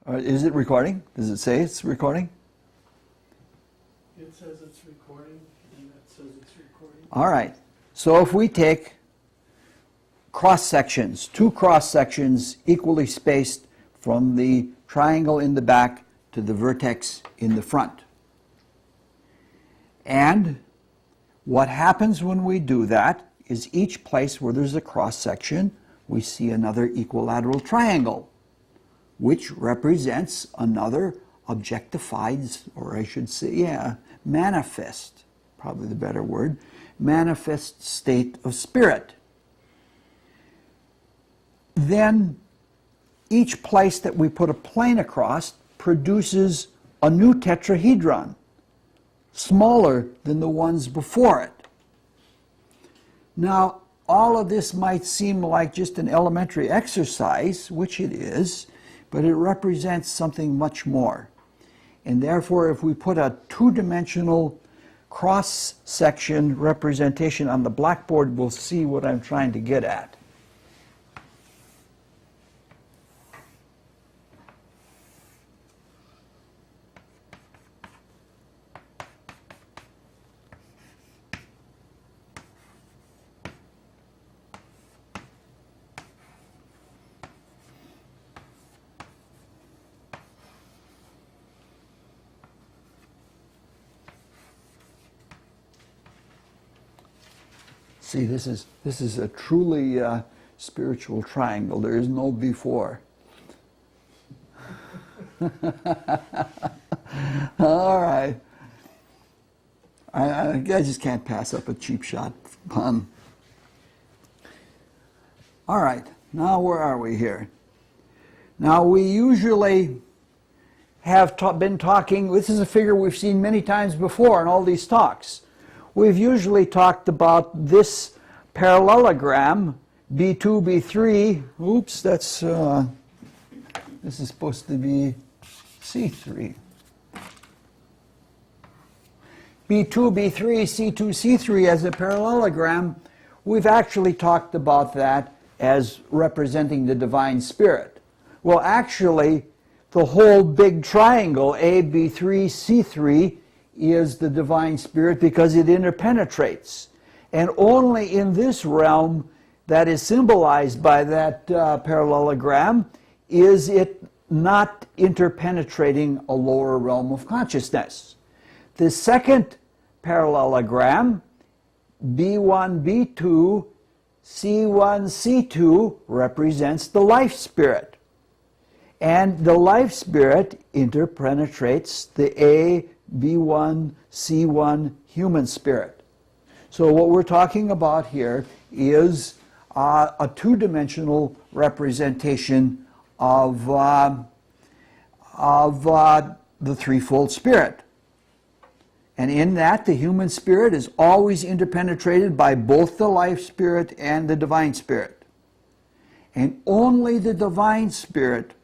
Is it recording? Does it say it's recording? It says it's recording, and it says it's recording. All right. So if we take cross sections, two cross sections equally spaced from the triangle in the back to the vertex in the front. And what happens when we do that is each place where there's a cross section, we see another equilateral triangle, which represents another objectified, or I should say, manifest, probably the better word, manifest state of spirit. Then each place that we put a plane across produces a new tetrahedron, smaller than the ones before it. Now, all of this might seem like just an elementary exercise, which it is, but it represents something much more. And therefore, if we put a two-dimensional cross-section representation on the blackboard, we'll see what I'm trying to get at. See, this is a truly spiritual triangle. There is no before. All right. I just can't pass up a cheap shot pun. All right. Now where are we here? Now we usually have been talking, this is a figure we've seen many times before in all these talks. We've usually talked about this parallelogram, B2, B3. Oops, that's, this is supposed to be C3. B2, B3, C2, C3 as a parallelogram. We've actually talked about that as representing the divine spirit. Well, actually, the whole big triangle, A, B3, C3, is the divine spirit because it interpenetrates. And only in this realm that is symbolized by that parallelogram is it not interpenetrating a lower realm of consciousness. The second parallelogram, B1, B2, C1, C2, represents the life spirit. And the life spirit interpenetrates the A, B1, C1 human spirit. So what we're talking about here is a two-dimensional representation of the threefold spirit. And in that, the human spirit is always interpenetrated by both the life spirit and the divine spirit. And only the divine spirit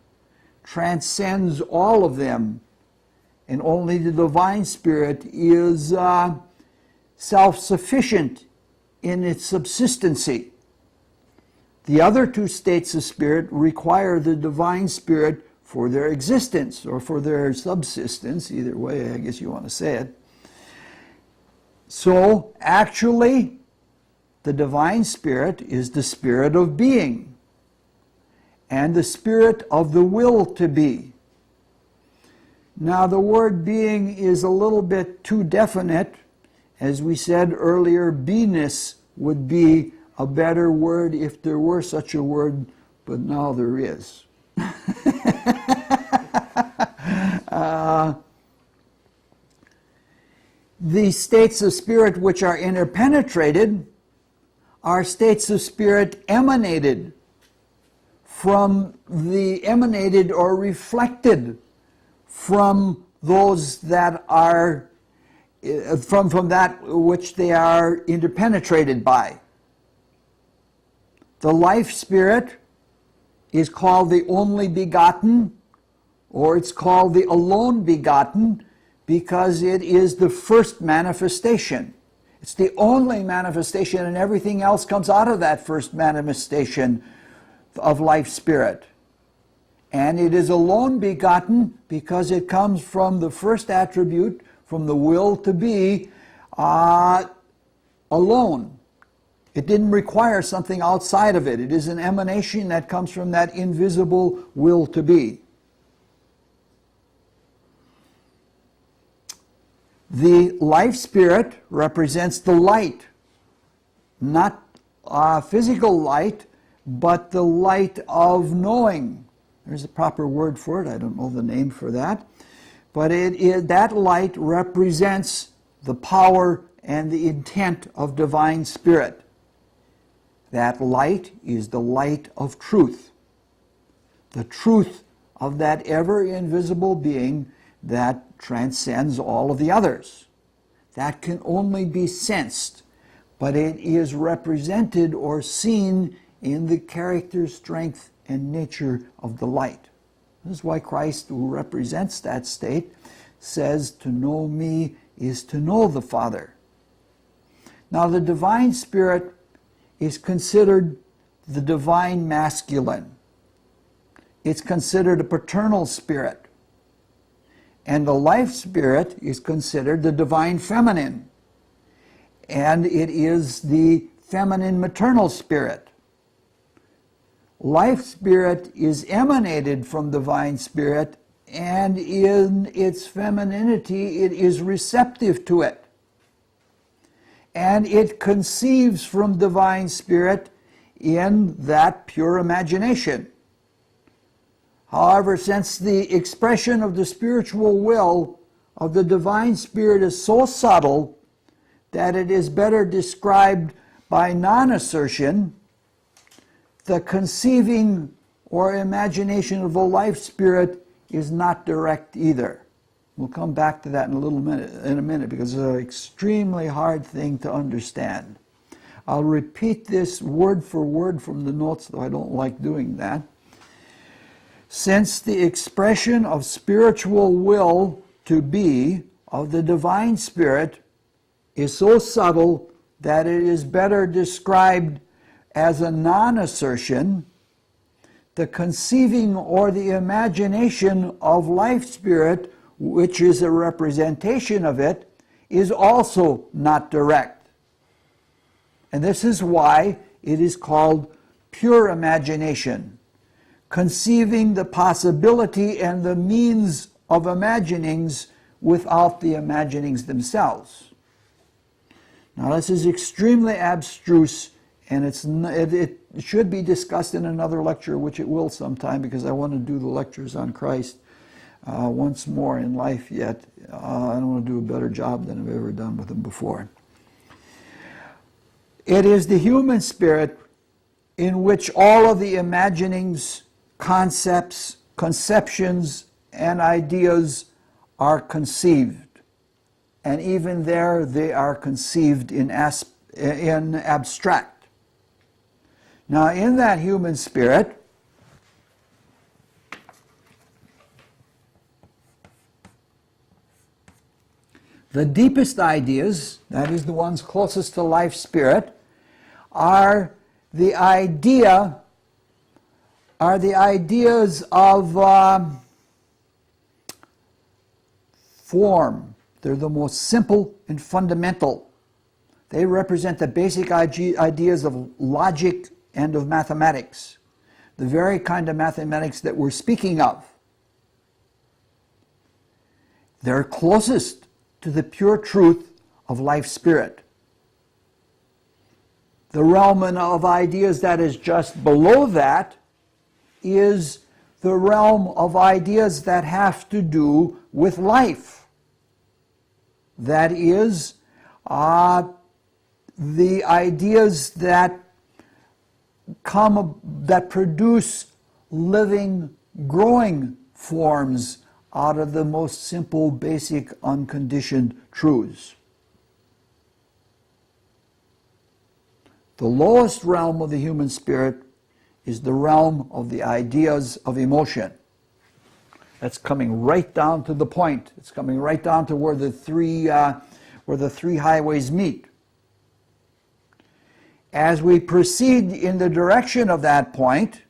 transcends all of them. And only the divine spirit is self-sufficient in its subsistency. The other two states of spirit require the divine spirit for their existence or for their subsistence, either way I guess you want to say it. So actually, the divine spirit is the spirit of being and the spirit of the will to be. Now, the word being is a little bit too definite. As we said earlier, beingness would be a better word if there were such a word, but now there is. The states of spirit which are interpenetrated are states of spirit emanated or reflected from those that are from that which they are interpenetrated by. The life spirit is called the only begotten, or it's called the alone begotten, because it is the first manifestation. It's the only manifestation, and everything else comes out of that first manifestation of life spirit. And it is alone begotten because it comes from the first attribute, from the will to be, alone. It didn't require something outside of it. It is an emanation that comes from that invisible will to be. The life spirit represents the light, not physical light, but the light of knowing. There's a proper word for it. I don't know the name for that. But that light represents the power and the intent of divine spirit. That light is the light of truth. The truth of that ever invisible being that transcends all of the others. That can only be sensed, but it is represented or seen in the character, strength, and nature of the light. This is why Christ, who represents that state, says, "To know me is to know the Father." Now, the divine spirit is considered the divine masculine. It's considered a paternal spirit. And the life spirit is considered the divine feminine. And it is the feminine maternal spirit. Life spirit is emanated from divine spirit, and in its femininity it is receptive to it. And it conceives from divine spirit in that pure imagination. However, since the expression of the spiritual will of the divine spirit is so subtle that it is better described by non-assertion, the conceiving or imagination of the life spirit is not direct either. We'll come back to that in a minute because it's an extremely hard thing to understand. I'll repeat this word for word from the notes, though I don't like doing that. Since the expression of spiritual will to be of the divine spirit is so subtle that it is better described as a non-assertion, the conceiving or the imagination of life spirit, which is a representation of it, is also not direct. And this is why it is called pure imagination, conceiving the possibility and the means of imaginings without the imaginings themselves. Now, this is extremely abstruse, and it should be discussed in another lecture, which it will sometime, because I want to do the lectures on Christ once more in life yet. I don't want to do a better job than I've ever done with him before. It is the human spirit in which all of the imaginings, concepts, conceptions, and ideas are conceived. And even there, they are conceived in abstract. Now, in that human spirit, the deepest ideas, that is the ones closest to life spirit, are the ideas of form. They're the most simple and fundamental. They represent the basic ideas of logic and of mathematics, the very kind of mathematics that we're speaking of. They're closest to the pure truth of life spirit. The realm of ideas that is just below that is the realm of ideas that have to do with life. That is, the ideas that produce living, growing forms out of the most simple, basic, unconditioned truths. The lowest realm of the human spirit is the realm of the ideas of emotion. That's coming right down to the point. It's coming right down to where the three highways meet. As we proceed in the direction of that point,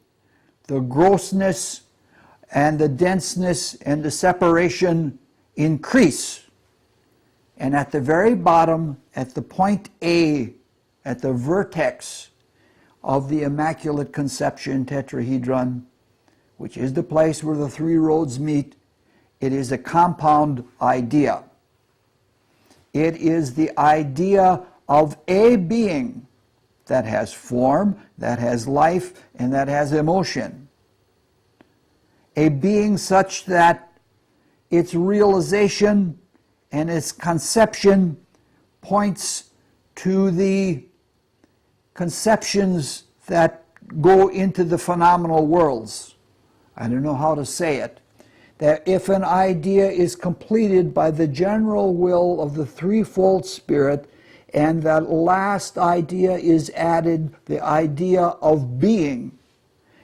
the grossness and the denseness and the separation increase. And at the very bottom, at the point A, at the vertex of the Immaculate Conception tetrahedron, which is the place where the three roads meet, it is a compound idea. It is the idea of a being that has form, that has life, and that has emotion. A being such that its realization and its conception points to the conceptions that go into the phenomenal worlds. I don't know how to say it. That if an idea is completed by the general will of the threefold Spirit, and that last idea is added, the idea of being,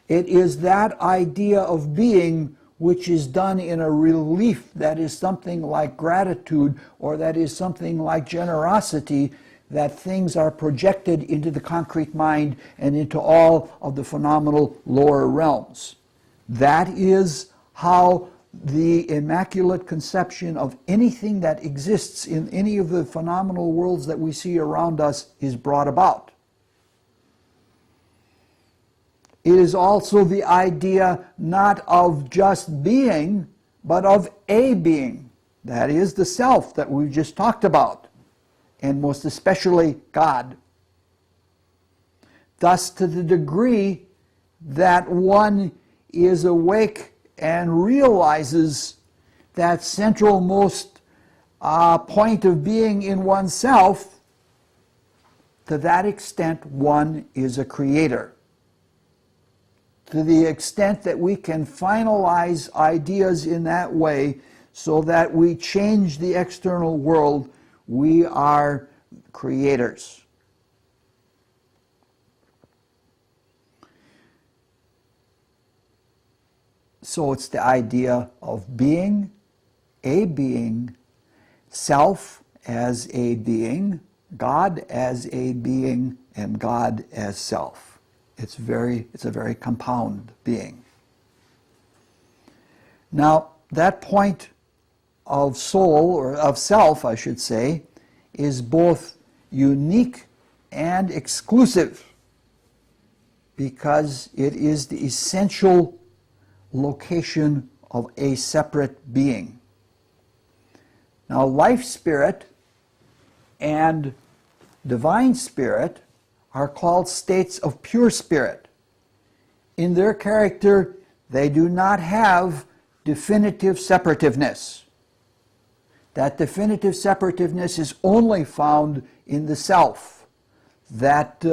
it is that idea of being which is done in a relief that is something like gratitude, or that is something like generosity, that things are projected into the concrete mind and into all of the phenomenal lower realms. That is how the Immaculate Conception of anything that exists in any of the phenomenal worlds that we see around us is brought about. It is also the idea not of just being, but of a being. That is the self that we've just talked about, and most especially God. Thus, to the degree that one is awake and realizes that centralmost point of being in oneself, to that extent one is a creator. To the extent that we can finalize ideas in that way so that we change the external world, we are creators. So it's the idea of being, self as a being, God as a being, and God as self. It's a very compound being. Now, that point of soul, or of self, I should say, is both unique and exclusive, because it is the essential location of a separate being. Now, life spirit and divine spirit are called states of pure spirit. In their character, they do not have definitive separativeness. That definitive separativeness is only found in the self, that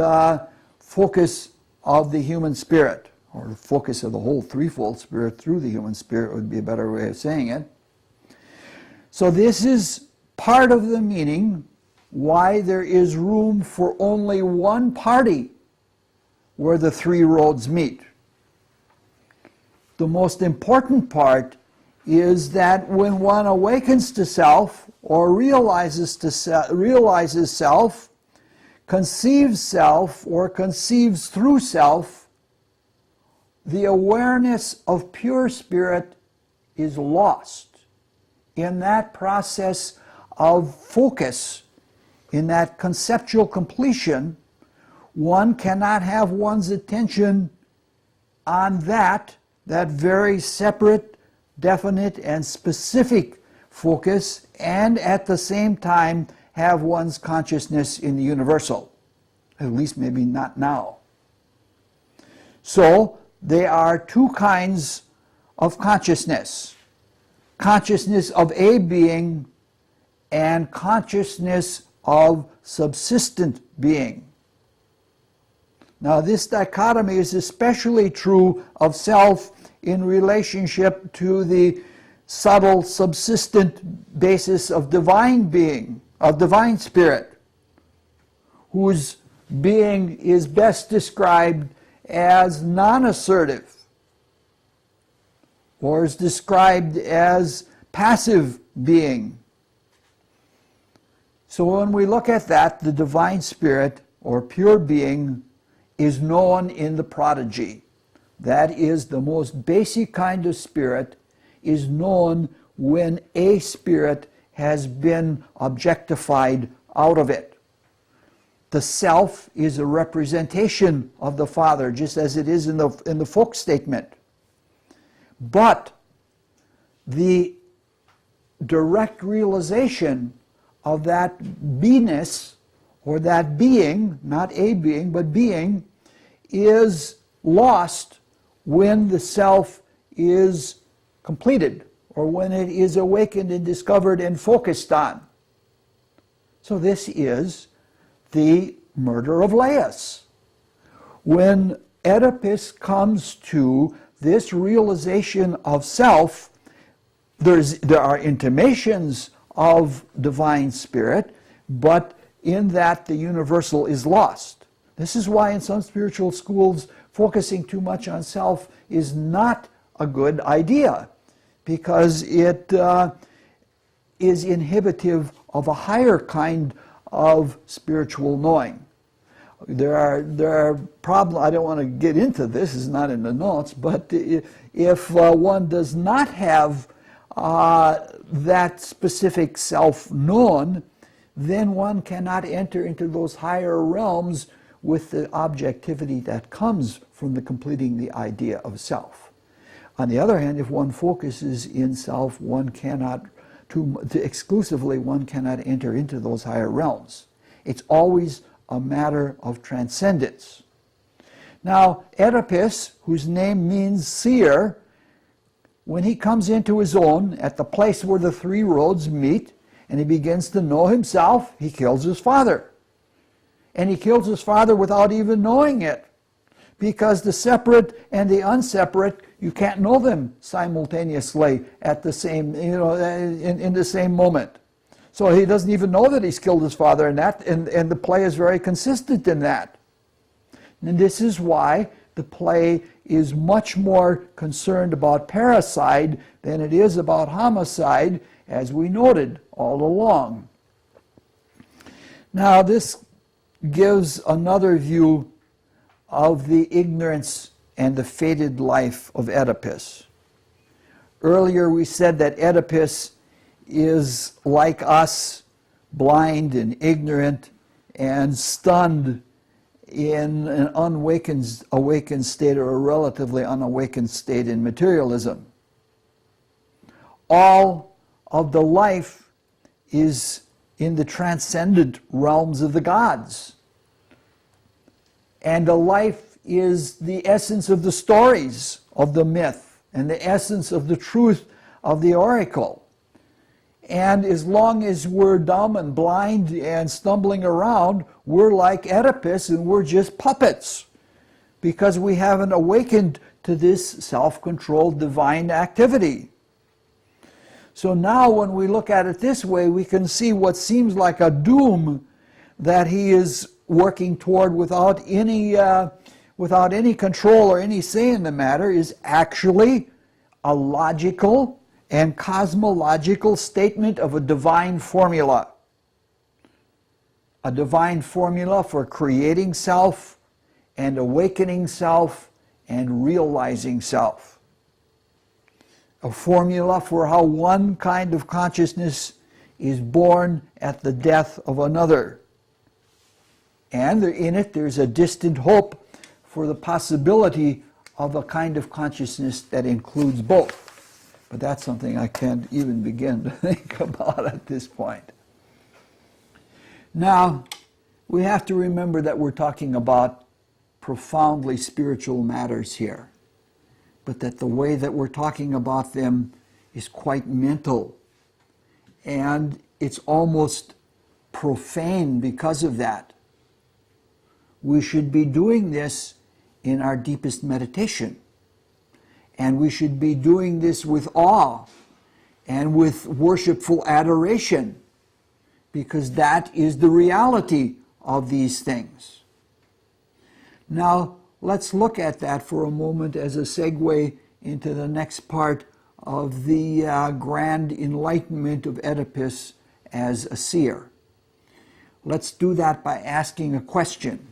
focus of the human spirit, or the focus of the whole threefold spirit through the human spirit would be a better way of saying it. So this is part of the meaning why there is room for only one party where the three roads meet. The most important part is that when one awakens to self, or realizes self, conceives self, or conceives through self, the awareness of pure spirit is lost. In that process of focus, in that conceptual completion, one cannot have one's attention on that very separate, definite, and specific focus, and at the same time have one's consciousness in the universal. At least maybe not now. So, there are two kinds of consciousness. Consciousness of a being and consciousness of subsistent being. Now, this dichotomy is especially true of self in relationship to the subtle subsistent basis of divine being, of divine spirit, whose being is best described as non-assertive, or is described as passive being. So when we look at that, the divine spirit, or pure being, is known in the prodigy. that is the most basic kind of spirit, is known when a spirit has been objectified out of it. The self is a representation of the Father, just as it is in the folk statement. But the direct realization of that beingness, or that being, not a being, but being, is lost when the self is completed, or when it is awakened and discovered and focused on. So this is the murder of Laius. When Oedipus comes to this realization of self, there are intimations of divine spirit, but in that the universal is lost. This is why in some spiritual schools focusing too much on self is not a good idea, because it is inhibitive of a higher kind of spiritual knowing. There are problems. I don't want to get into this, it's not in the notes, but if one does not have that specific self known, then one cannot enter into those higher realms with the objectivity that comes from the completing the idea of self. On the other hand, if one focuses in self, one cannot, exclusively, one cannot enter into those higher realms. It's always a matter of transcendence. Now, Oedipus, whose name means seer, when he comes into his own at the place where the three roads meet, and he begins to know himself, he kills his father. And he kills his father without even knowing it, because the separate and the unseparate, you can't know them simultaneously at the same, in the same moment. So he doesn't even know that he's killed his father, and the play is very consistent in that. And this is why the play is much more concerned about parricide than it is about homicide, as we noted all along. Now, this gives another view of the ignorance and the fated life of Oedipus. Earlier we said that Oedipus is like us, blind and ignorant and stunned in an awakened state, or a relatively unawakened state in materialism. All of the life is in the transcendent realms of the gods. And the life is the essence of the stories of the myth and the essence of the truth of the oracle. And as long as we're dumb and blind and stumbling around, we're like Oedipus and we're just puppets, because we haven't awakened to this self-controlled divine activity. So now when we look at it this way, we can see what seems like a doom that he is working toward without any control or any say in the matter is actually a logical and cosmological statement of a divine formula. A divine formula for creating self and awakening self and realizing self. A formula for how one kind of consciousness is born at the death of another. And in it there's a distant hope for the possibility of a kind of consciousness that includes both. But that's something I can't even begin to think about at this point. Now, we have to remember that we're talking about profoundly spiritual matters here, but that the way that we're talking about them is quite mental, and it's almost profane because of that. We should be doing this in our deepest meditation, and we should be doing this with awe and with worshipful adoration, because that is the reality of these things. Now, let's look at that for a moment as a segue into the next part of the grand enlightenment of Oedipus as a seer. Let's do that by asking a question.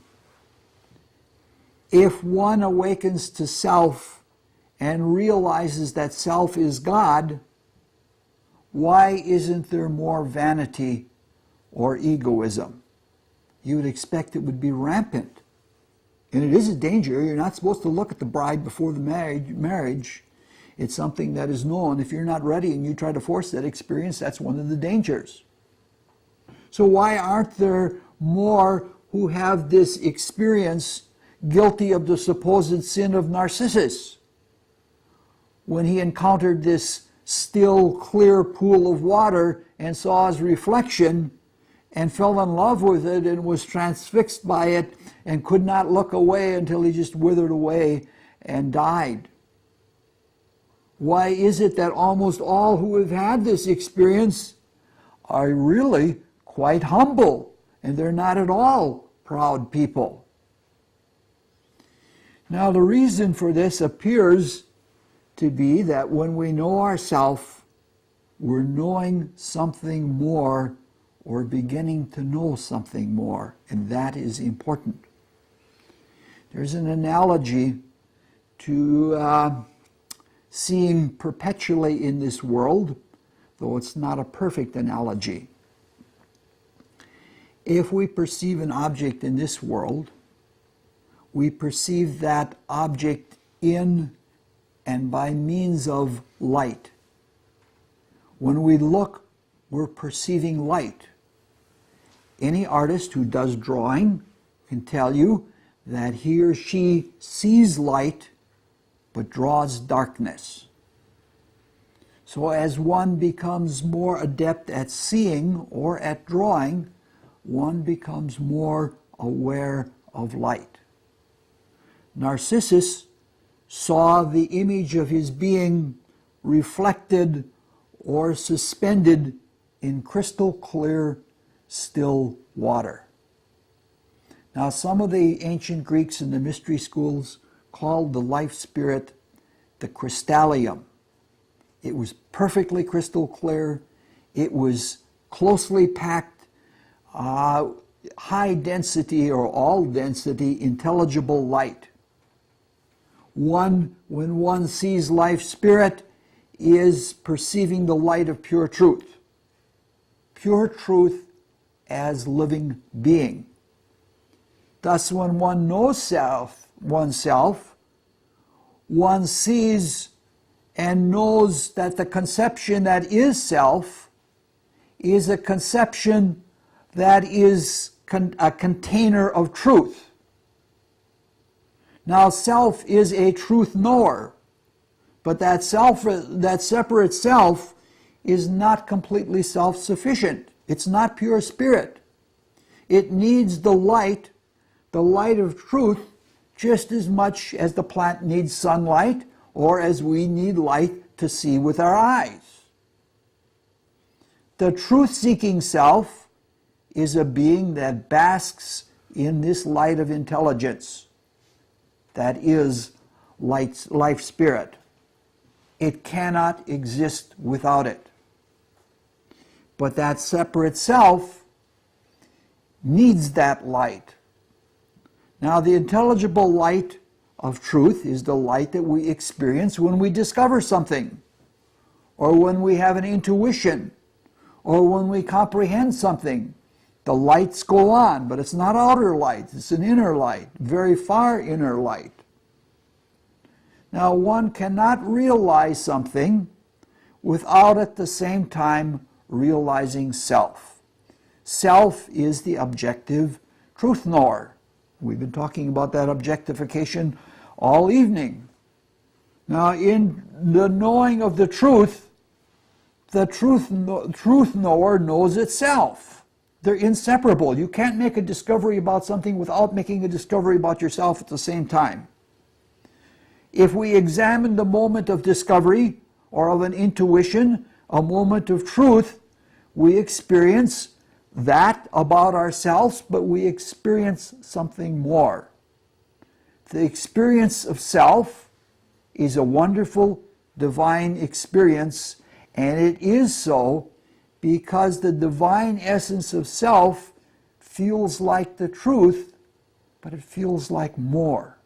If one awakens to self and realizes that self is God, why isn't there more vanity or egoism? You would expect it would be rampant. And it is a danger. You're not supposed to look at the bride before the marriage. It's something that is known. If you're not ready and you try to force that experience, that's one of the dangers. So why aren't there more who have this experience guilty of the supposed sin of Narcissus? When he encountered this still, clear pool of water and saw his reflection and fell in love with it and was transfixed by it and could not look away until he just withered away and died. Why is it that almost all who have had this experience are really quite humble and they're not at all proud people? Now the reason for this appears to be that when we know ourselves, we're knowing something more or beginning to know something more, and that is important. There's an analogy to seeing perpetually in this world, though it's not a perfect analogy. If we perceive an object in this world, we perceive that object in and by means of light. When we look, we're perceiving light. Any artist who does drawing can tell you that he or she sees light but draws darkness. So as one becomes more adept at seeing or at drawing, one becomes more aware of light. Narcissus saw the image of his being reflected or suspended in crystal clear, still water. Now, some of the ancient Greeks in the mystery schools called the life spirit the crystallium. It was perfectly crystal clear. It was closely packed, high density or all density, intelligible light. When one sees life spirit, is perceiving the light of pure truth. Pure truth as living being. Thus, when one knows oneself, one sees and knows that the conception that is self is a conception that is a container of truth. Now, self is a truth knower, but that separate self is not completely self-sufficient. It's not pure spirit. It needs the light of truth, just as much as the plant needs sunlight or as we need light to see with our eyes. The truth-seeking self is a being that basks in this light of intelligence that is life spirit. It cannot exist without it. But that separate self needs that light. Now, the intelligible light of truth is the light that we experience when we discover something, or when we have an intuition, or when we comprehend something. The lights go on, but it's not outer light, it's an inner light, very far inner light. Now, one cannot realize something without at the same time realizing self. Self is the objective truth knower. We've been talking about that objectification all evening. Now, in the knowing of the truth knower knows itself. They're inseparable. You can't make a discovery about something without making a discovery about yourself at the same time. If we examine the moment of discovery or of an intuition, a moment of truth, we experience that about ourselves, but we experience something more. The experience of self is a wonderful divine experience, and it is so because the divine essence of self feels like the truth, but it feels like more.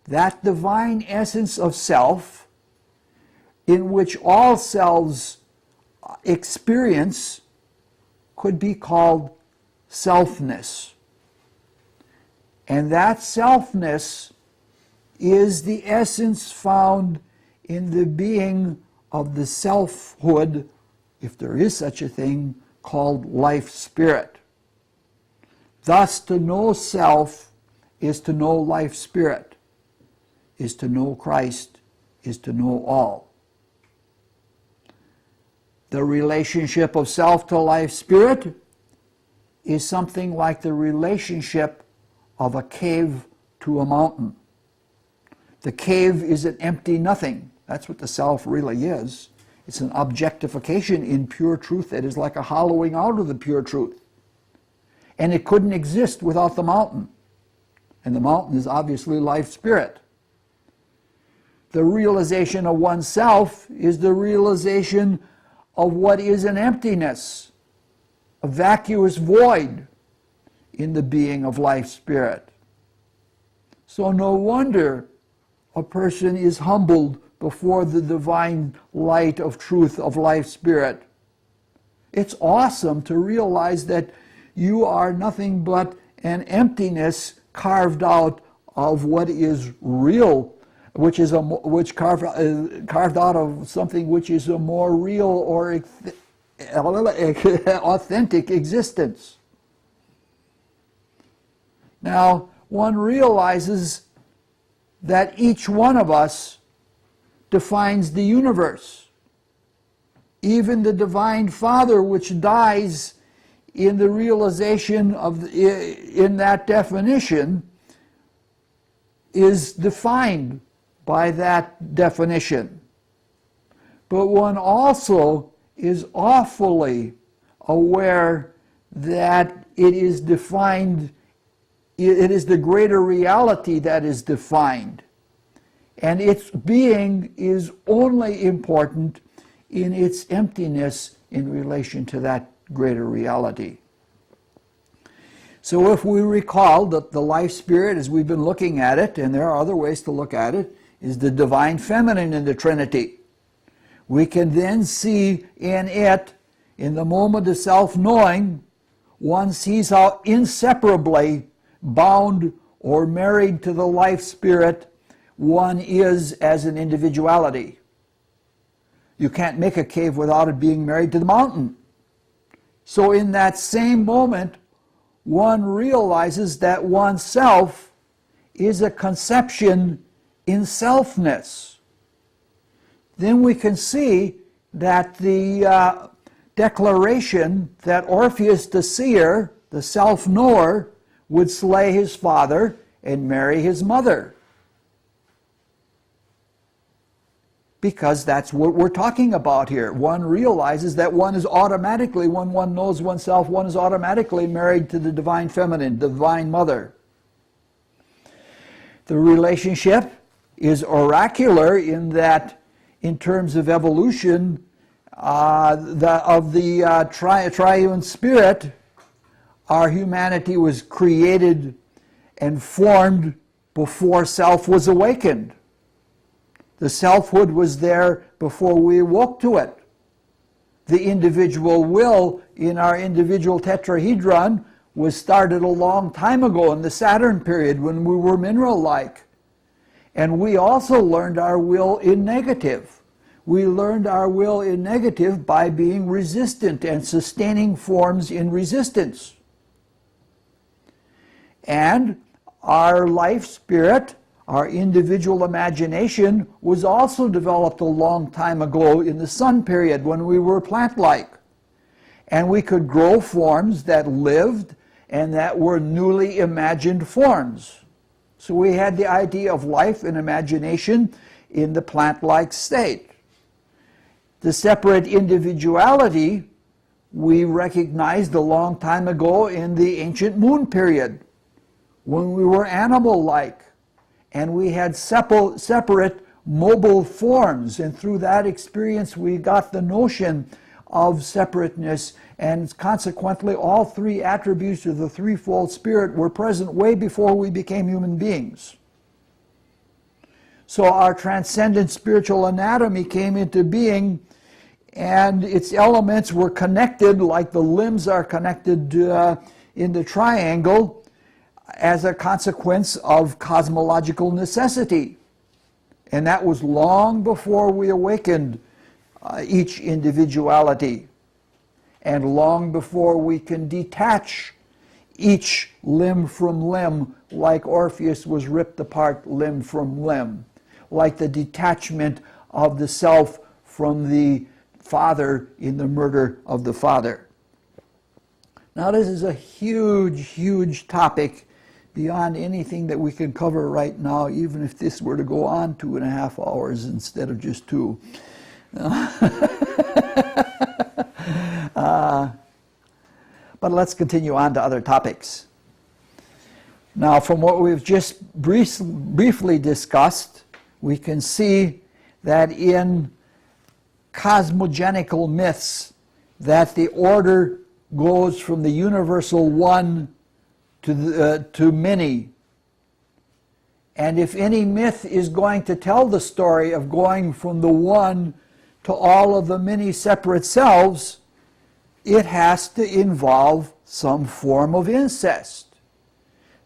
that divine essence of self in which all selves experience could be called selfness. And that selfness is the essence found in the being of the selfhood, if there is such a thing, called life spirit. Thus, to know self is to know life spirit, is to know Christ, is to know all. The relationship of self to life spirit is something like the relationship of a cave to a mountain. The cave is an empty nothing. That's what the self really is. It's an objectification in pure truth that is like a hollowing out of the pure truth. And it couldn't exist without the mountain. And the mountain is obviously life spirit. The realization of oneself is the realization of what is an emptiness, a vacuous void in the being of life spirit. So no wonder a person is humbled before the divine light of truth of life spirit. It's awesome to realize that you are nothing but an emptiness carved out of what is real, which carved out of something which is a more real or authentic existence. Now, one realizes that each one of us defines the universe. Even the Divine Father, which dies in the realization of, in that definition, is defined by that definition. But one also is awfully aware that it is defined, it is the greater reality that is defined. And its being is only important in its emptiness in relation to that greater reality. So if we recall that the life spirit, as we've been looking at it, and there are other ways to look at it, is the divine feminine in the Trinity. We can then see in it, in the moment of self-knowing, one sees how inseparably bound or married to the life spirit one is as an individuality. You can't make a cave without it being married to the mountain. So in that same moment, one realizes that oneself is a conception in selfness. Then we can see that the declaration that Orpheus the seer, the self-knower, would slay his father and marry his mother. Because that's what we're talking about here. One realizes that one is automatically, when one knows oneself, one is automatically married to the divine feminine, divine mother. The relationship is oracular in that, in terms of evolution, of the triune spirit, our humanity was created and formed before self was awakened. The selfhood was there before we awoke to it. The individual will in our individual tetrahedron was started a long time ago in the Saturn period when we were mineral-like. And we also learned our will in negative. We learned our will in negative by being resistant and sustaining forms in resistance. And our life spirit, our individual imagination, was also developed a long time ago in the sun period when we were plant-like. And we could grow forms that lived and that were newly imagined forms. So we had the idea of life and imagination in the plant-like state. The separate individuality we recognized a long time ago in the ancient moon period when we were animal-like. And we had separate mobile forms, and through that experience we got the notion of separateness, and consequently all three attributes of the threefold spirit were present way before we became human beings. So our transcendent spiritual anatomy came into being, and its elements were connected like the limbs are connected in the triangle as a consequence of cosmological necessity. And that was long before we awakened each individuality, and long before we can detach each limb from limb, like Orpheus was ripped apart limb from limb, like the detachment of the self from the father in the murder of the father. Now this is a huge, huge topic beyond anything that we can cover right now, even if this were to go on 2.5 hours instead of just 2. But let's continue on to other topics. Now, from what we've just briefly discussed, we can see that in cosmogenical myths, that the order goes from the universal one to many. And if any myth is going to tell the story of going from the one to all of the many separate selves, it has to involve some form of incest.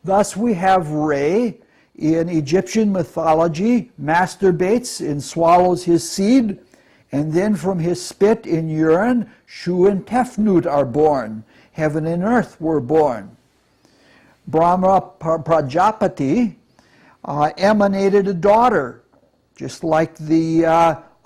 Thus we have Re in Egyptian mythology masturbates and swallows his seed, and then from his spit in urine, Shu and Tefnut are born. Heaven and earth were born. Brahma Prajapati emanated a daughter, just like the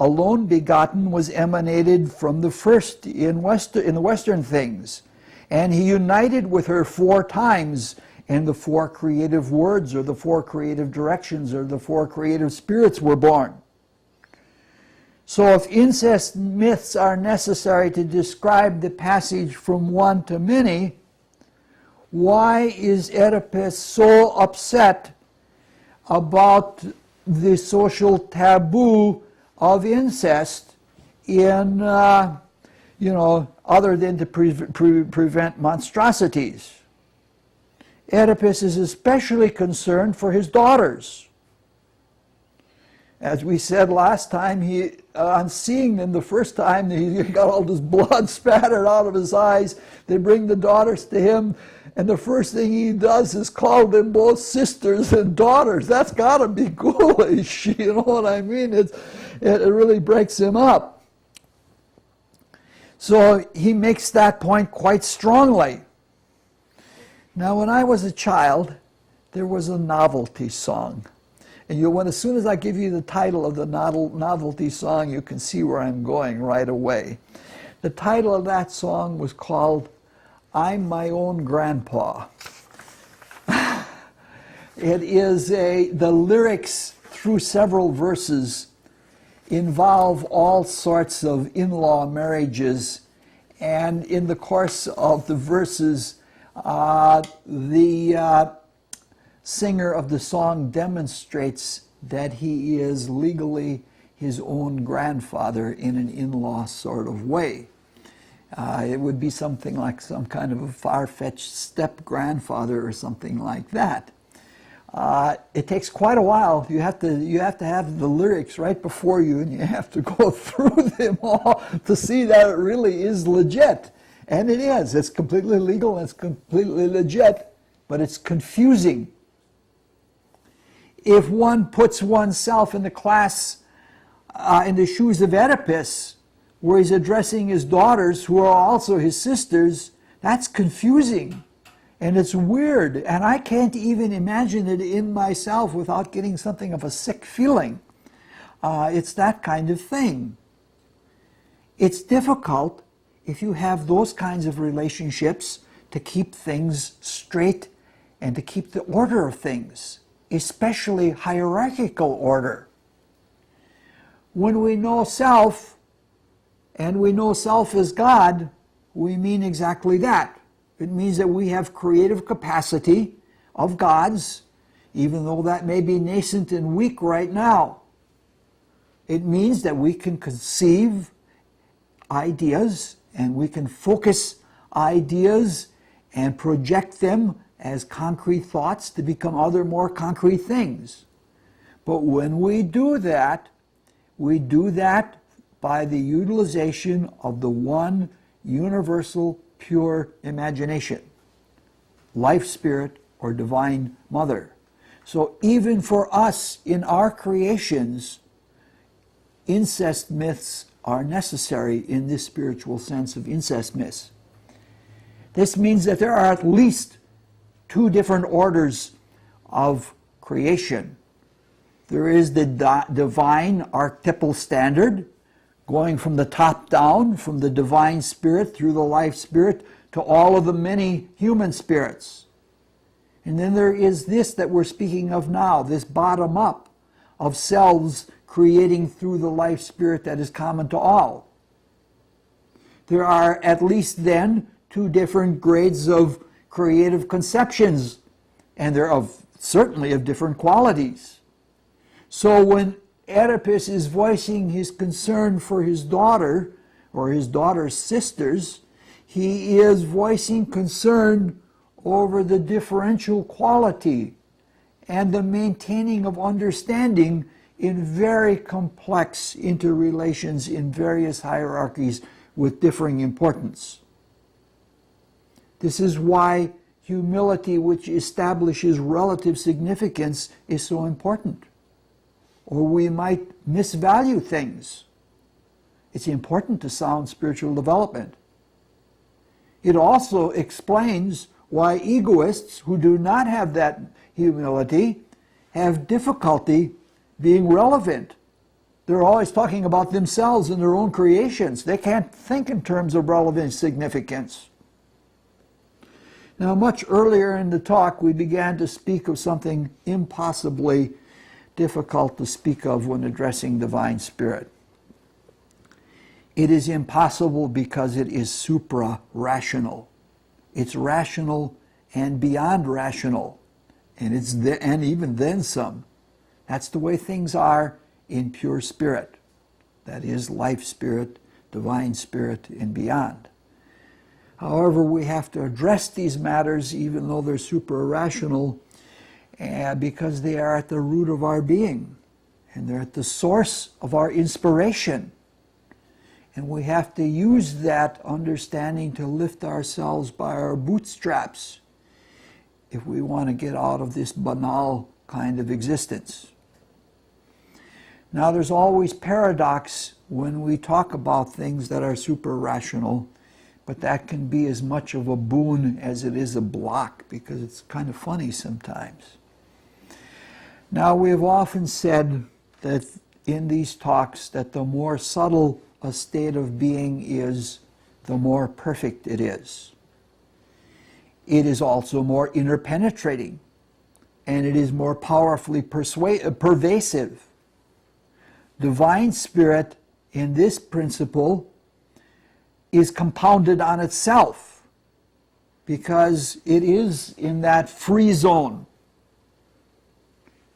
alone begotten was emanated from the first in the Western things. And he united with her 4 times, and the 4 creative words, or the 4 creative directions, or the 4 creative spirits were born. So if incest myths are necessary to describe the passage from one to many, why is Oedipus so upset about the social taboo of incest in, other than to prevent monstrosities? Oedipus is especially concerned for his daughters. As we said last time, on seeing them the first time, he got all this blood spattered out of his eyes. They bring the daughters to him, and the first thing he does is call them both sisters and daughters. That's got to be ghoulish, you know what I mean? It really breaks him up. So he makes that point quite strongly. Now, when I was a child, there was a novelty song. And as soon as I give you the title of the novelty song, you can see where I'm going right away. The title of that song was called I'm My Own Grandpa. It is the lyrics through several verses involve all sorts of in-law marriages, and in the course of the verses, the singer of the song demonstrates that he is legally his own grandfather in an in-law sort of way. It would be something like some kind of a far-fetched step-grandfather or something like that. It takes quite a while. You have to have the lyrics right before you, and you have to go through them all to see that it really is legit. And it is. It's completely legal and it's completely legit, but it's confusing. If one puts oneself in the class, in the shoes of Oedipus, where he's addressing his daughters, who are also his sisters, that's confusing. And it's weird. And I can't even imagine it in myself without getting something of a sick feeling. It's that kind of thing. It's difficult if you have those kinds of relationships to keep things straight and to keep the order of things, especially hierarchical order. When we know self, and we know self as God, we mean exactly that. It means that we have creative capacity of God's, even though that may be nascent and weak right now. It means that we can conceive ideas, and we can focus ideas and project them as concrete thoughts to become other more concrete things. But when we do that by the utilization of the one universal pure imagination, life spirit or divine mother. So even for us in our creations, incest myths are necessary in this spiritual sense of incest myths. This means that there are at least two different orders of creation. There is the divine archetypal standard, going from the top down, from the divine spirit through the life spirit to all of the many human spirits. And then there is this that we're speaking of now, this bottom up of selves creating through the life spirit that is common to all. There are at least then two different grades of creative conceptions, and they're certainly of different qualities. So when Oedipus is voicing his concern for his daughter or his daughter's sisters, he is voicing concern over the differential quality and the maintaining of understanding in very complex interrelations in various hierarchies with differing importance. This is why humility, which establishes relative significance, is so important. Or we might misvalue things. It's important to sound spiritual development. It also explains why egoists who do not have that humility have difficulty being relevant. They're always talking about themselves and their own creations. They can't think in terms of relevant significance. Now, much earlier in the talk, we began to speak of something impossibly difficult to speak of when addressing divine spirit. It is impossible because it is supra-rational. It's rational and beyond rational, and even then some. That's the way things are in pure spirit. That is life spirit, divine spirit, and beyond. However, we have to address these matters even though they're supra-rational, because they are at the root of our being, and they're at the source of our inspiration. And we have to use that understanding to lift ourselves by our bootstraps if we want to get out of this banal kind of existence. Now, there's always paradox when we talk about things that are super-rational, but that can be as much of a boon as it is a block, because it's kind of funny sometimes. Now, we have often said that in these talks that the more subtle a state of being is, the more perfect it is. It is also more interpenetrating, and it is more powerfully pervasive. Divine spirit in this principle is compounded on itself because it is in that free zone.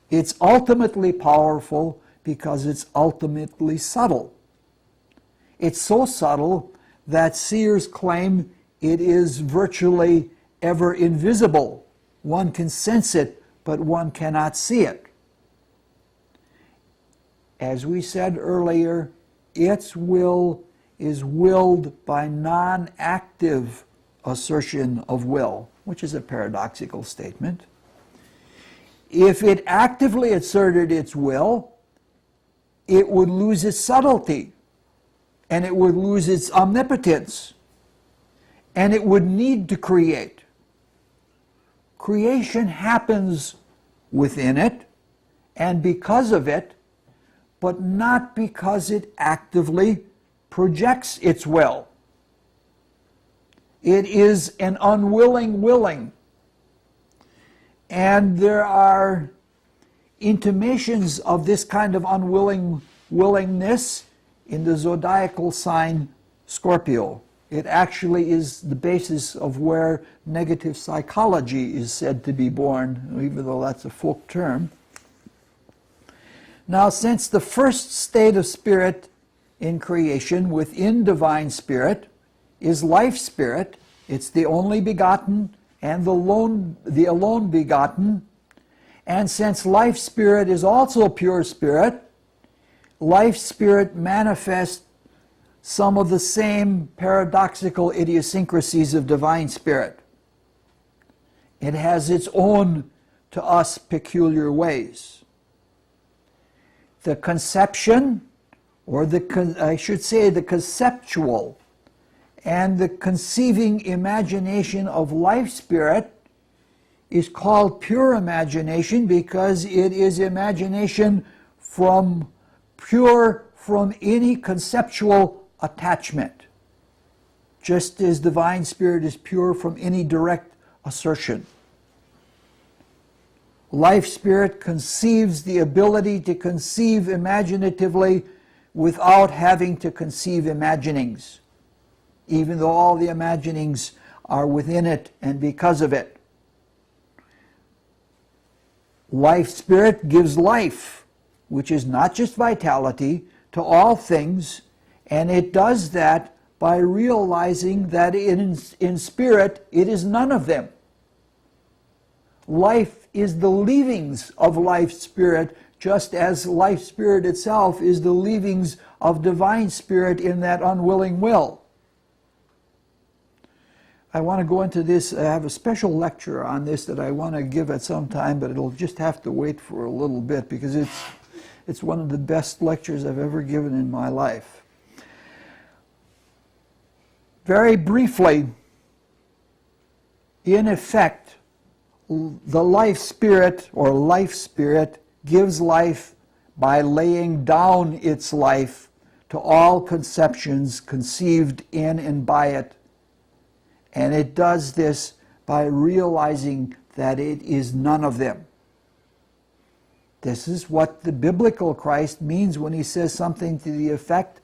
It's ultimately powerful because it's ultimately subtle. It's so subtle that seers claim it is virtually ever invisible. One can sense it, but one cannot see it. As we said earlier, its will is willed by non-active assertion of will, which is a paradoxical statement. If it actively asserted its will, it would lose its subtlety, and it would lose its omnipotence, and it would need to create. Creation happens within it, and because of it, but not because it actively projects its will. It is an unwilling willing. And there are intimations of this kind of unwilling willingness in the zodiacal sign Scorpio. It actually is the basis of where negative psychology is said to be born, even though that's a folk term. Now, since the first state of spirit in creation within divine spirit is life spirit, it's the only begotten and the alone begotten, And since life spirit is also pure spirit, life spirit manifests some of the same paradoxical idiosyncrasies of divine spirit. It has its own, to us, peculiar ways. The conception, or the conceptual and the conceiving imagination of life spirit is called pure imagination because it is imagination pure from any conceptual attachment, just as divine spirit is pure from any direct assertion. Life spirit conceives the ability to conceive imaginatively without having to conceive imaginings, even though all the imaginings are within it and because of it. Life spirit gives life, which is not just vitality, to all things, and it does that by realizing that in spirit it is none of them. Life is the leavings of life spirit, just as life spirit itself is the leavings of divine spirit in that unwilling will. I want to go into this. I have a special lecture on this that I want to give at some time, but it'll just have to wait for a little bit because it's one of the best lectures I've ever given in my life. Very briefly, in effect, the life spirit or life spirit gives life by laying down its life to all conceptions conceived in and by it. And it does this by realizing that it is none of them. This is what the biblical Christ means when he says something to the effect,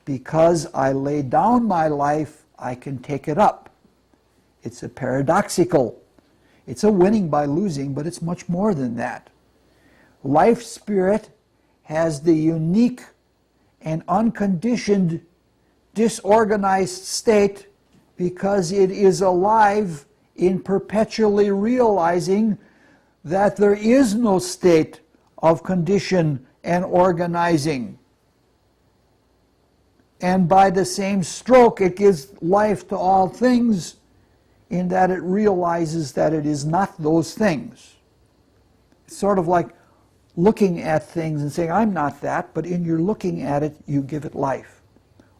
because I lay down my life, I can take it up. It's a paradoxical. It's a winning by losing, but it's much more than that. Life spirit has the unique and unconditioned disorganized state because it is alive in perpetually realizing that there is no state of condition and organizing. And by the same stroke, it gives life to all things in that it realizes that it is not those things. It's sort of like looking at things and saying, I'm not that, but in your looking at it, you give it life.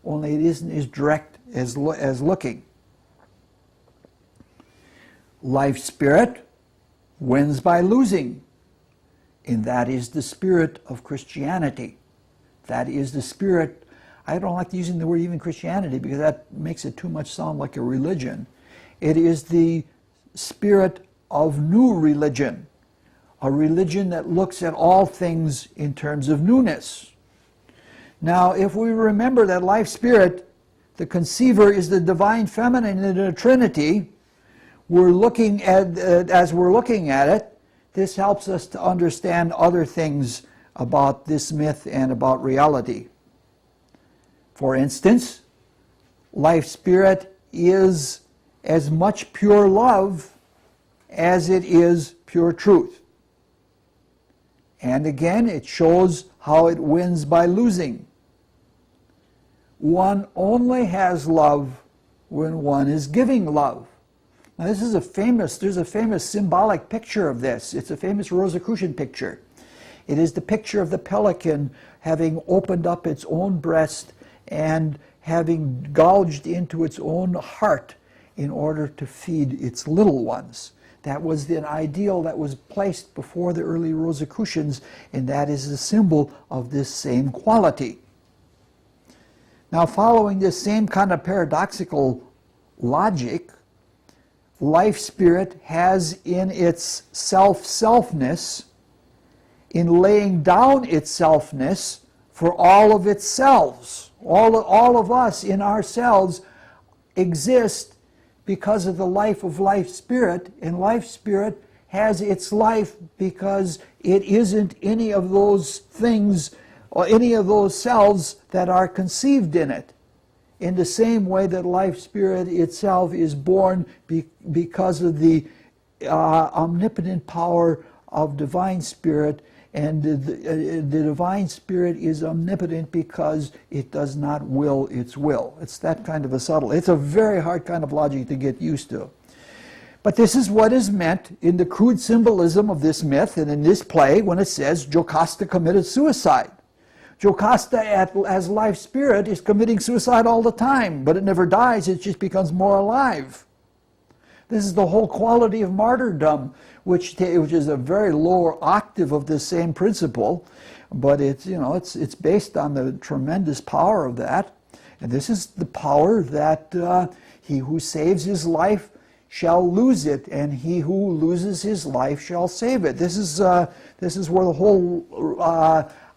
Only it isn't as direct as looking. Life spirit wins by losing, and that is the spirit of Christianity. That is the spirit. I don't like using the word even Christianity because that makes it too much sound like a religion. It is the spirit of new religion, a religion that looks at all things in terms of newness. Now, if we remember that life spirit, the conceiver, is the divine feminine in the Trinity, as we're looking at it, this helps us to understand other things about this myth and about reality. For instance, life spirit is as much pure love as it is pure truth. And again, it shows how it wins by losing. One only has love when one is giving love. Now there's a famous symbolic picture of this. It's a famous Rosicrucian picture. It is the picture of the pelican having opened up its own breast and having gouged into its own heart in order to feed its little ones. That was an ideal that was placed before the early Rosicrucians, and that is a symbol of this same quality. Now, following this same kind of paradoxical logic, life spirit has in its selfness, in laying down its selfness for all of its selves. All of us in ourselves exist because of the life of life spirit, and life spirit has its life because it isn't any of those things or any of those selves that are conceived in it. In the same way that life spirit itself is born because of the omnipotent power of divine spirit, and the divine spirit is omnipotent because it does not will its will. It's that kind of a subtle, it's a very hard kind of logic to get used to. But this is what is meant in the crude symbolism of this myth and in this play when it says Jocasta committed suicide. Jocasta, as life spirit, is committing suicide all the time, but it never dies, it just becomes more alive. This is the whole quality of martyrdom, which is a very lower octave of this same principle, but it's based on the tremendous power of that. And this is the power that he who saves his life shall lose it, and he who loses his life shall save it. This is where the whole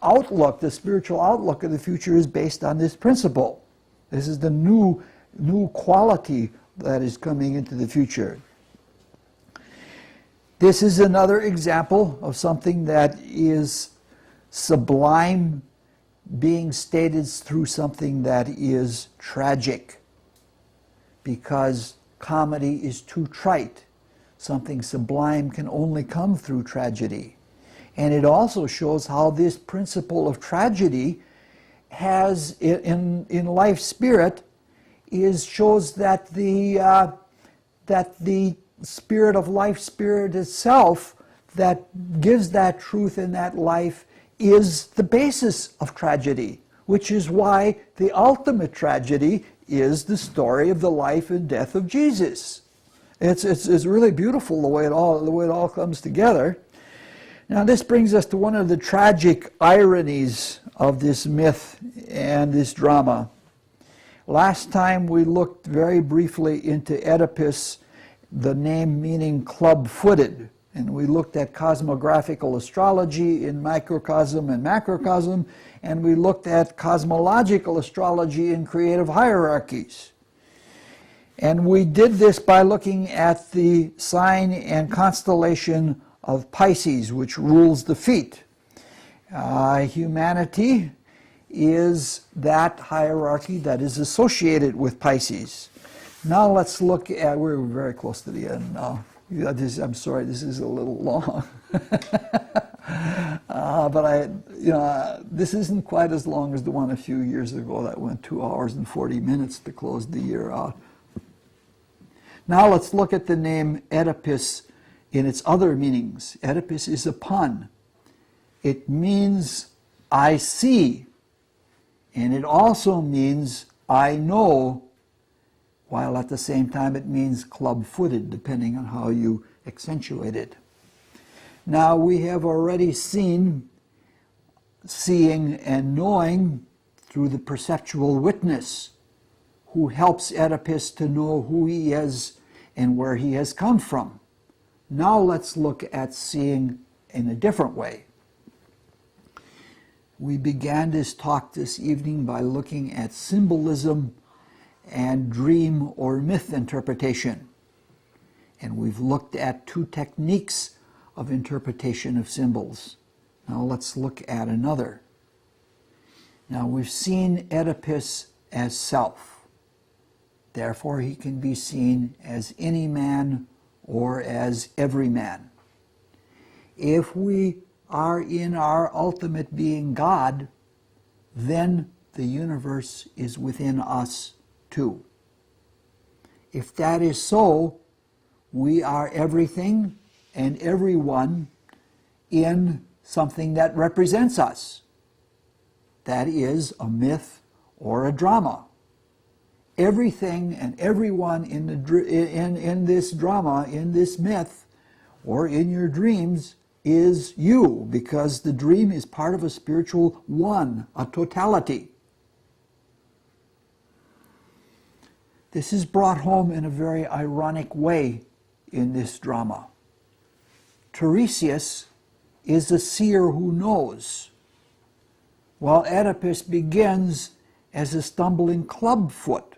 outlook, the spiritual outlook of the future, is based on this principle. This is the new quality that is coming into the future. This is another example of something that is sublime being stated through something that is tragic, because comedy is too trite. Something sublime can only come through tragedy. And it also shows how this principle of tragedy has, in life spirit, shows that the spirit of life spirit itself that gives that truth in that life is the basis of tragedy, which is why the ultimate tragedy is the story of the life and death of Jesus. It's really beautiful the way it all comes together. Now this brings us to one of the tragic ironies of this myth and this drama. Last time we looked very briefly into Oedipus, the name meaning club-footed, and we looked at cosmographical astrology in microcosm and macrocosm, and we looked at cosmological astrology in creative hierarchies. And we did this by looking at the sign and constellation of Pisces, which rules the feet. Humanity is that hierarchy that is associated with Pisces. Now let's look at, we're very close to the end now. I'm sorry, this is a little long. But this isn't quite as long as the one a few years ago that went 2 hours and 40 minutes to close the year out. Now let's look at the name Oedipus in its other meanings. Oedipus is a pun. It means I see, and it also means I know, while at the same time it means club-footed, depending on how you accentuate it. Now we have already seen seeing and knowing through the perceptual witness, who helps Oedipus to know who he is and where he has come from. Now let's look at seeing in a different way. We began this talk this evening by looking at symbolism and dream or myth interpretation. And we've looked at 2 techniques of interpretation of symbols. Now let's look at another. Now we've seen Oedipus as self. Therefore he can be seen as any man or as every man. If we are in our ultimate being God, then the universe is within us too. If that is so, we are everything and everyone in something that represents us. That is a myth or a drama. Everything and everyone in this drama, in this myth, or in your dreams is you, because the dream is part of a spiritual one, a totality. This is brought home in a very ironic way in this drama. Tiresias is a seer who knows, while Oedipus begins as a stumbling clubfoot.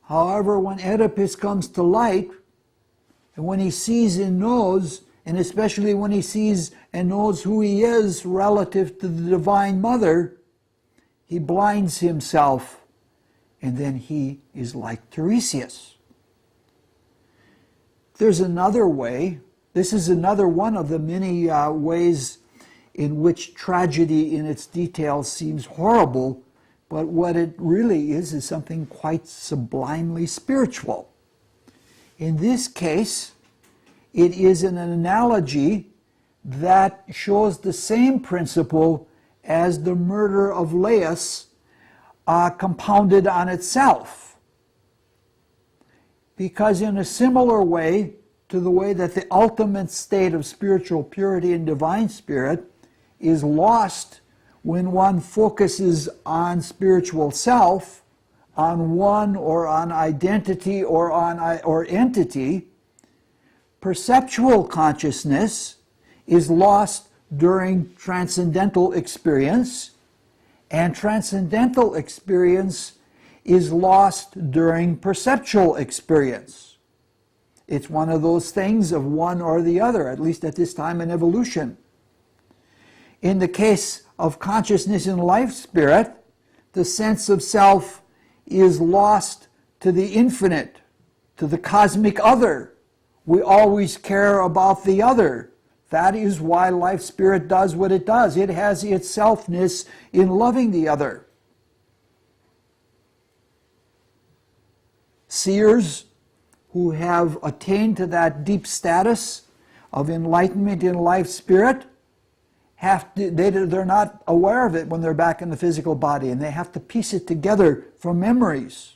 However, when Oedipus comes to light, and when he sees and knows, and especially when he sees and knows who he is relative to the Divine Mother, he blinds himself, and then he is like Tiresias. There's another way This is another one of the many ways in which tragedy in its details seems horrible, but what it really is something quite sublimely spiritual. In this case, it is an analogy that shows the same principle as the murder of Laius compounded on itself. Because in a similar way to the way that the ultimate state of spiritual purity and divine spirit is lost when one focuses on spiritual self, on one or on identity or entity, perceptual consciousness is lost during transcendental experience, and transcendental experience is lost during perceptual experience. It's one of those things of one or the other, at least at this time in evolution. In the case of consciousness in life spirit, the sense of self is lost to the infinite, to the cosmic other. We always care about the other. That is why life spirit does what it does. It has its selfness in loving the other. Seers who have attained to that deep status of enlightenment in life spirit they're not aware of it when they're back in the physical body, and they have to piece it together from memories.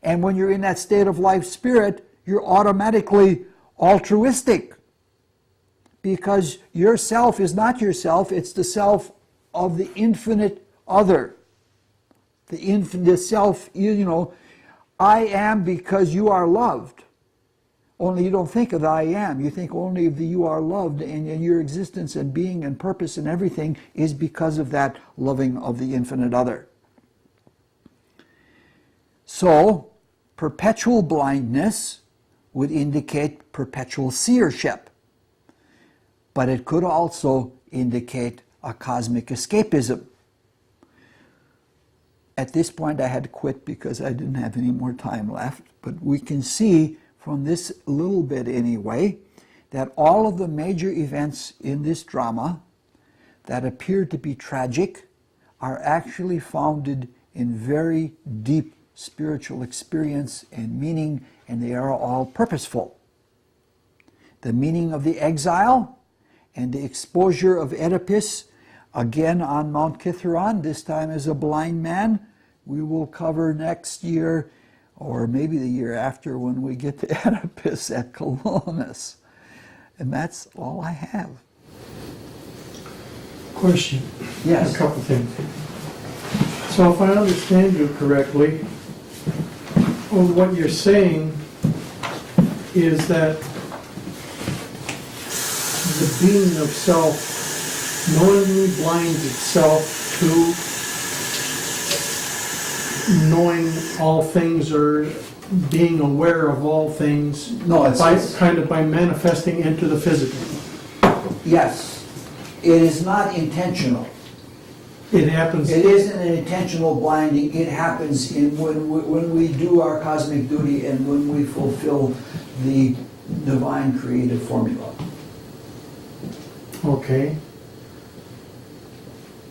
And when you're in that state of life spirit, you're automatically altruistic, because your self is not yourself, it's the self of the infinite other. The infinite self, I am because you are loved. Only you don't think of the I am. You think only of the you are loved, and your existence and being and purpose and everything is because of that loving of the infinite other. So, perpetual blindness would indicate perpetual seership. But it could also indicate a cosmic escapism. At this point I had to quit because I didn't have any more time left, but we can see from this little bit anyway, that all of the major events in this drama that appear to be tragic are actually founded in very deep spiritual experience and meaning, and they are all purposeful. The meaning of the exile and the exposure of Oedipus, again on Mount Kithaeron, this time as a blind man, we will cover next year, or maybe the year after when we get to Oedipus at Colonus. And that's all I have. Question. Yes. A couple things. So if I understand you correctly, what you're saying is that the being of self knowingly blinds itself to knowing all things or being aware of all things. No, it's kind of by manifesting into the physical. Yes, it is not intentional. It happens. It isn't an intentional blinding. It happens when we do our cosmic duty and when we fulfill the divine creative formula. Okay.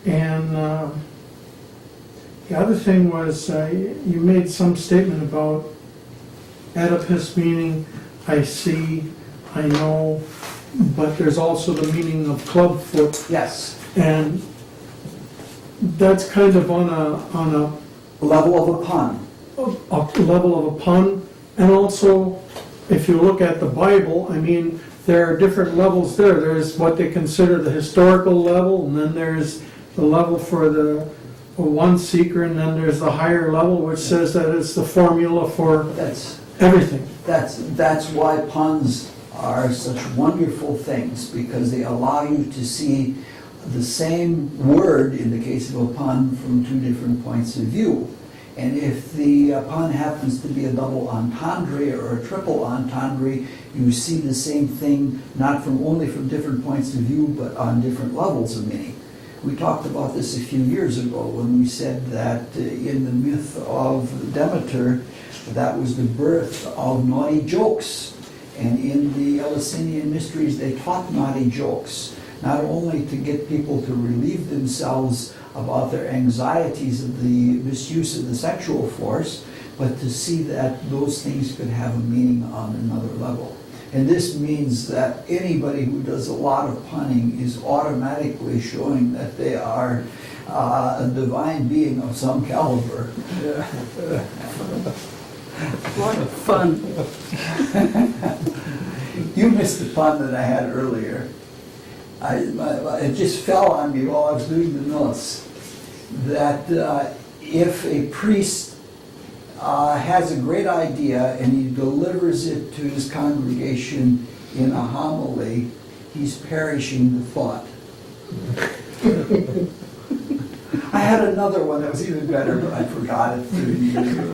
And the other thing was you made some statement about Oedipus meaning I see, I know, but there's also the meaning of clubfoot. Yes. And that's kind of on a Level of a pun. A level of a pun. And also, if you look at the Bible, I mean, there are different levels there. There's what they consider the historical level, and then there's the level for the one seeker, and then there's the higher level, which says that it's the formula for everything. That's why puns are such wonderful things, because they allow you to see the same word, in the case of a pun, from two different points of view. And if the pun happens to be a double entendre or a triple entendre, you see the same thing not only from different points of view, but on different levels of meaning. We talked about this a few years ago when we said that in the myth of Demeter, that was the birth of naughty jokes. And in the Eleusinian Mysteries, they taught naughty jokes, not only to get people to relieve themselves about their anxieties of the misuse of the sexual force, but to see that those things could have a meaning on another level. And this means that anybody who does a lot of punning is automatically showing that they are a divine being of some caliber. What fun. You missed the pun that I had earlier. It just fell on me while I was doing the notes that if a priest has a great idea and he delivers it to his congregation in a homily, he's perishing the thought. I had another one that was even better, but I forgot it.